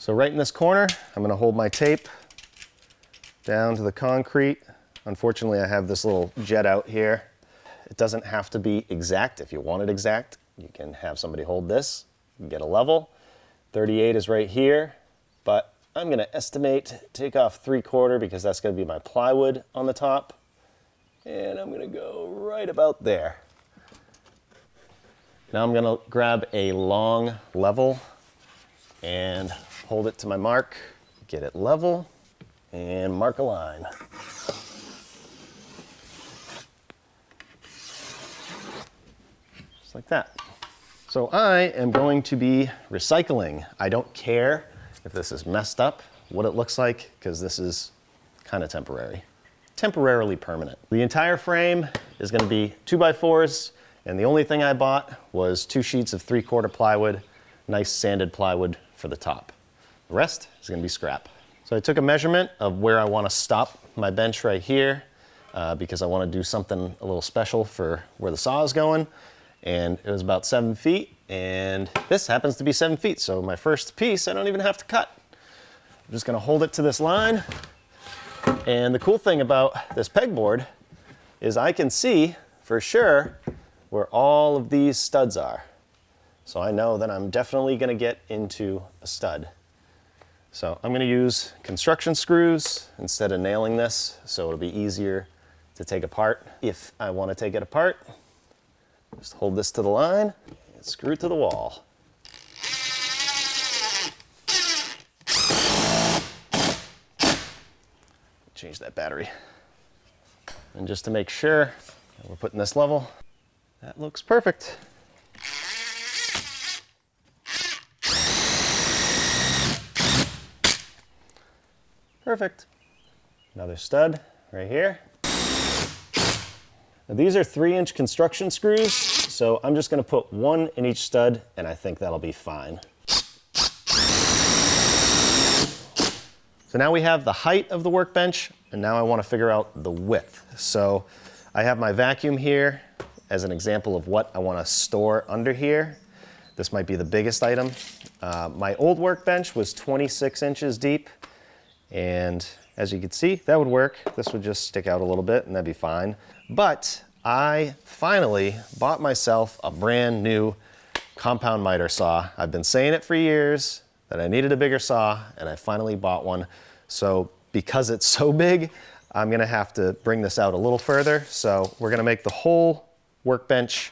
So right in this corner, I'm gonna hold my tape down to the concrete. Unfortunately, I have this little jet out here. It doesn't have to be exact. If you want it exact, you can have somebody hold this, get a level. 38 is right here, but I'm gonna estimate, take off 3/4 because that's gonna be my plywood on the top. And I'm gonna go right about there. Now I'm gonna grab a long level and hold it to my mark, get it level, and mark a line. Just like that. So I am going to be recycling. I don't care if this is messed up, what it looks like, because this is kind of temporary. Temporarily permanent. The entire frame is gonna be 2x4s, and the only thing I bought was 2 sheets of 3/4 plywood, nice sanded plywood for the top. The rest is gonna be scrap. So I took a measurement of where I wanna stop my bench right here, because I wanna do something a little special for where the saw is going. And it was about 7 feet, and this happens to be 7 feet. So my first piece, I don't even have to cut. I'm just gonna hold it to this line. And the cool thing about this pegboard is I can see for sure where all of these studs are. So I know that I'm definitely gonna get into a stud. So I'm gonna use construction screws instead of nailing this, so it'll be easier to take apart. If I wanna take it apart, just hold this to the line and screw it to the wall. Change that battery. And just to make sure that we're putting this level, that looks perfect. Perfect. Another stud right here. Now these are 3-inch construction screws, so I'm just gonna put 1 in each stud, and I think that'll be fine. So now we have the height of the workbench, and now I wanna figure out the width. So I have my vacuum here as an example of what I wanna store under here. This might be the biggest item. My old workbench was 26 inches deep, and as you can see, that would work. This would just stick out a little bit and that'd be fine. But I finally bought myself a brand new compound miter saw. I've been saying it for years that I needed a bigger saw, and I finally bought one. So because it's so big, I'm gonna have to bring this out a little further. So we're gonna make the whole workbench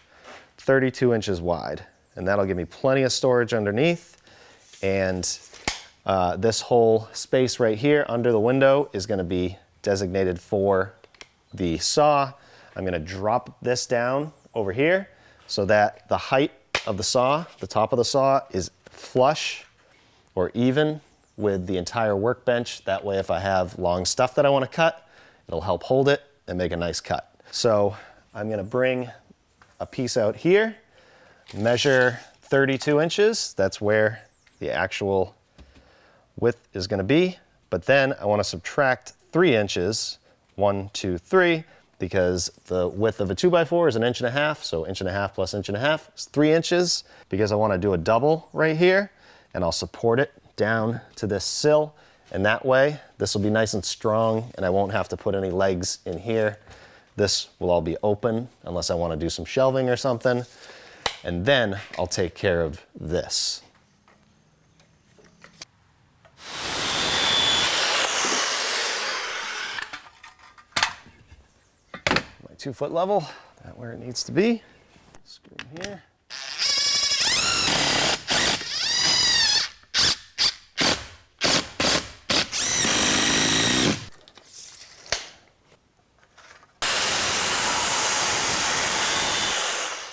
32 inches wide, and that'll give me plenty of storage underneath. And this whole space right here under the window is gonna be designated for the saw. I'm gonna drop this down over here so that the height of the saw, the top of the saw, is flush or even with the entire workbench. That way, if I have long stuff that I wanna cut, it'll help hold it and make a nice cut. So I'm gonna bring a piece out here, measure 32 inches. That's where the actual width is gonna be. But then I wanna subtract 3 inches, 1, 2, 3, because the width of a 2x4 is 1.5 inches, so 1.5 inches plus 1.5 inches is 3 inches, because I wanna do a double right here, and I'll support it down to this sill, and that way this will be nice and strong, and I won't have to put any legs in here. This will all be open unless I wanna do some shelving or something, and then I'll take care of this. My 2-foot level, that where it needs to be. Screw in here.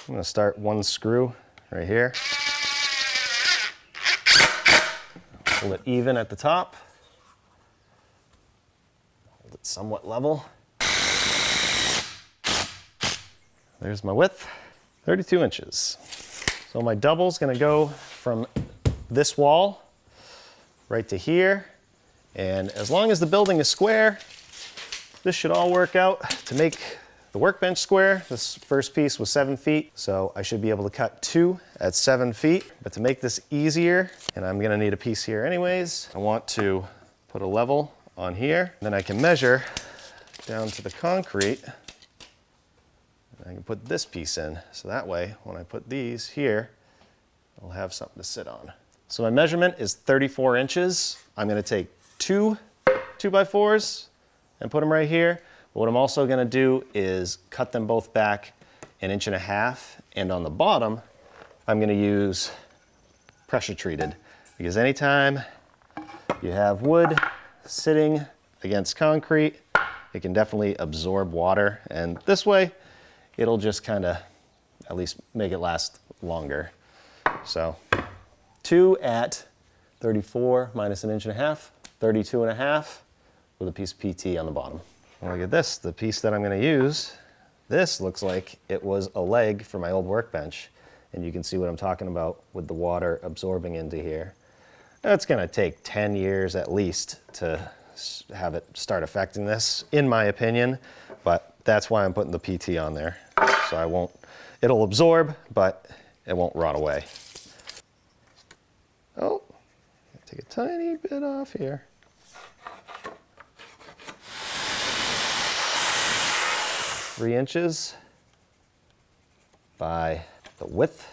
I'm gonna start 1 screw right here. Hold it even at the top. Hold it somewhat level. There's my width, 32 inches. So my double's gonna go from this wall right to here. And as long as the building is square, this should all work out to make the workbench square. This first piece was 7 feet, so I should be able to cut 2 at 7 feet. But to make this easier, and I'm gonna need a piece here anyways, I want to put a level on here. Then I can measure down to the concrete. And I can put this piece in. So that way, when I put these here, I'll have something to sit on. So my measurement is 34 inches. I'm gonna take 2 2x4s and put them right here. But what I'm also gonna do is cut them both back 1.5 inches, and on the bottom, I'm gonna use pressure treated, because anytime you have wood sitting against concrete, it can definitely absorb water, and this way, it'll just kinda at least make it last longer. So 2 at 34 minus 1.5 inches, 32.5 with a piece of PT on the bottom. Look at this, the piece that I'm gonna use, this looks like it was a leg for my old workbench. And you can see what I'm talking about with the water absorbing into here. It's gonna take 10 years at least to have it start affecting this, in my opinion, but that's why I'm putting the PT on there. So it'll absorb, but it won't rot away. Oh, take a tiny bit off here. Three inches by the width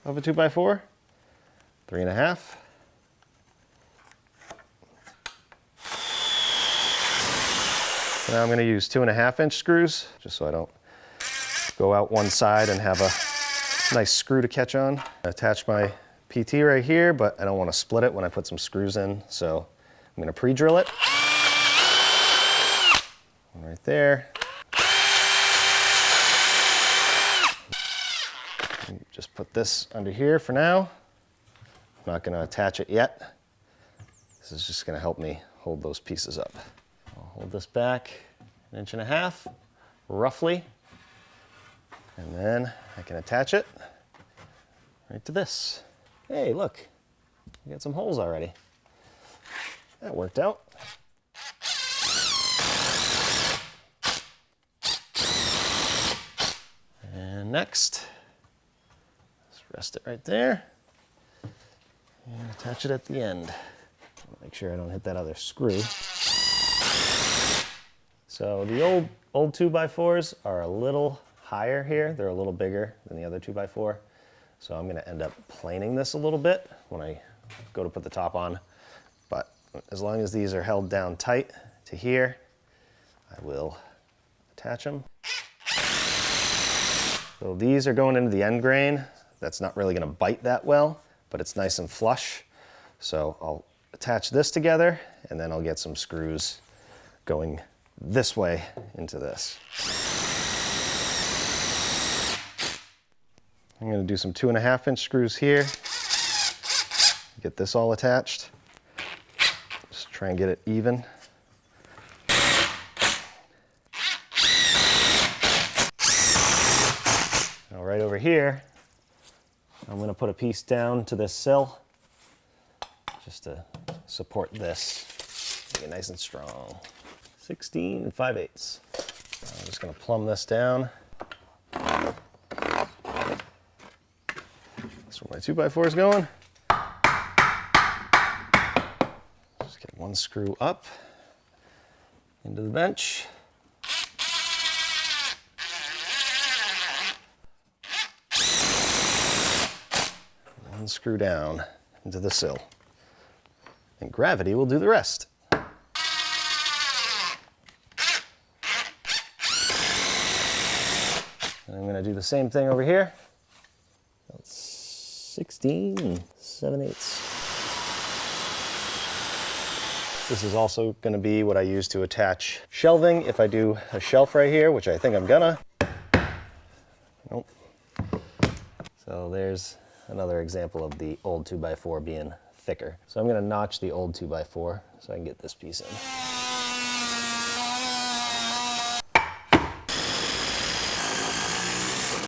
of a 2x4, 3.5. Now I'm going to use 2.5-inch screws, just so I don't go out one side and have a nice screw to catch on. I attach my PT right here, but I don't want to split it when I put some screws in, so I'm going to pre-drill it. One right there. Just put this under here for now. I'm not going to attach it yet. This is just going to help me hold those pieces up. I'll hold this back 1.5 inches, roughly, and then I can attach it right to this. Hey, look, we got some holes already. That worked out. And next, rest it right there and attach it at the end. Make sure I don't hit that other screw. So the old 2x4s are a little higher here. They're a little bigger than the other 2x4. So I'm gonna end up planing this a little bit when I go to put the top on. But as long as these are held down tight to here, I will attach them. So these are going into the end grain. That's not really gonna bite that well, but it's nice and flush. So I'll attach this together and then I'll get some screws going this way into this. I'm gonna do some 2.5-inch screws here. Get this all attached. Just try and get it even. Now right over here, I'm gonna put a piece down to this sill just to support this, make it nice and strong. 16 5/8. I'm just gonna plumb this down. That's where my 2x4 is going. Just get one screw up into the bench. One screw down into the sill. And gravity will do the rest. And I'm gonna do the same thing over here. That's 16 7/8. This is also gonna be what I use to attach shelving if I do a shelf right here, which I think I'm gonna. Nope. So there's another example of the old 2x4 being thicker. So I'm gonna notch the old 2x4 so I can get this piece in.